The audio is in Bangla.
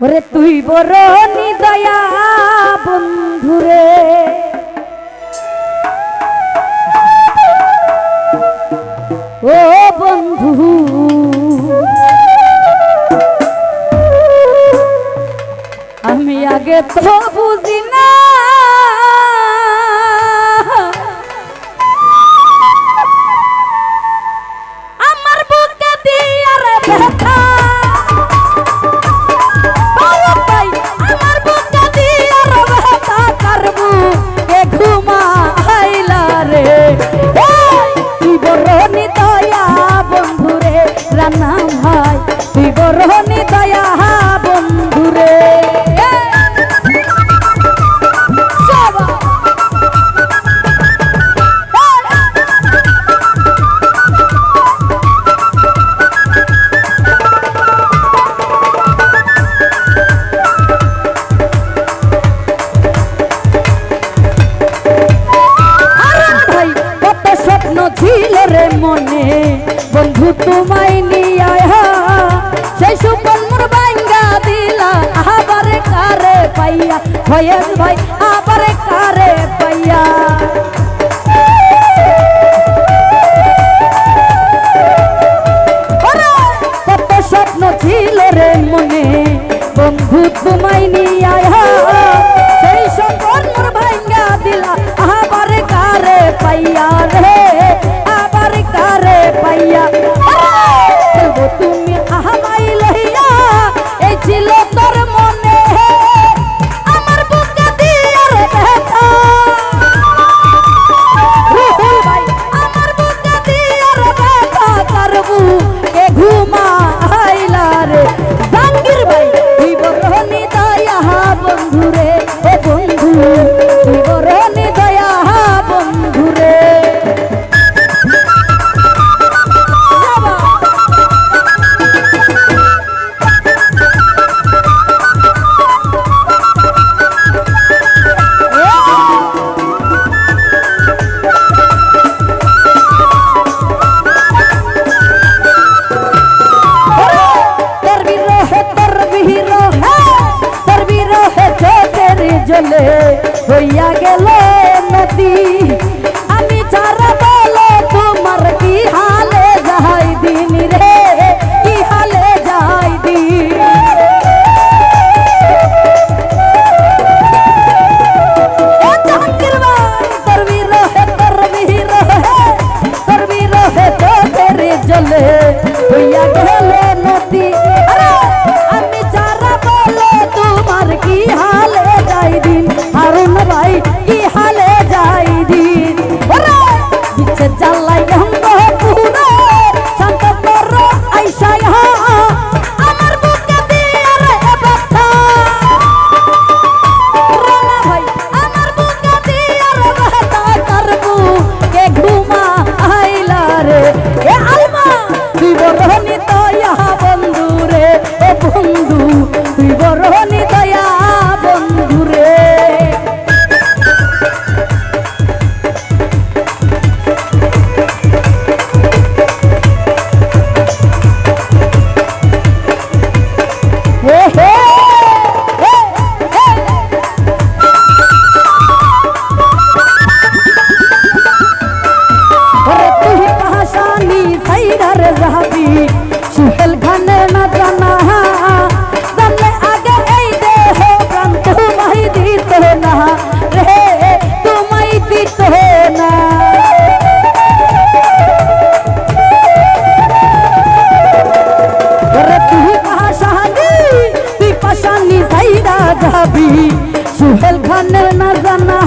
ওরে তুই বড় নিদয়া বন্ধুরে ও বন্ধু আমি আগে তো বুঝি না আমার বুকে দিয়ে রে ব্যথা মনে বন্ধু তোমায় নিয়া সেই সুপন মোর ভাঙ্গা দিলা আবার কারে পাইয়া ভয়েস ভাই আবার কারে পাইয়া কত স্বপ্ন ছিল রে মনে বন্ধু তোমায় নিয়া সেই সুপন মোর ভাঙ্গা দিলা আবার কারে পাইয়া রে পাইয়া তুমি আহামাই লইয়া এই ছিল তোর মনে আমার বুকে দিয়ে ব্যথা রুহুল ভাই আমার বুকে দিয়ে ব্যথা তার বুকে ঘুমা আইলা রে জাঙ্গির ভাই তুই বড় নিদয়া বন্ধু রে ও বন্ধু তুই বড় নিদয়া বন্ধু রে জলে হইয়া গেল নদী আমি যারা বলো তোমার কি হালে যাই দিন রে কি হালে যাই দিন জলে হইয়া গেল নদী আমি যারা বলো তোমার কি হালে যাই দিন হারুন ভাই কি হালে যাই দিন বিচ্ছে জ্বালাই অঙ্গ পুরো শান্ত কর আইসা আমার বুকে দিয়ে রে ব্যথা রানা ভাই আমার বুকে দিয়ে রে ব্যথা করবো কে ঘুমা আইলা রে এ আলমা তুই বড় নিদয়া বন্ধু রে ও বন্ধু তুই বড় নিদয়া বন্ধু রে সুহেল খানে না জানা জানলে আগে এই দেহ প্রাণ তোমায় দিত না রে তোমায় দিত না তুই পাশানি সাইরা যাবি সুহেল খানের না জানা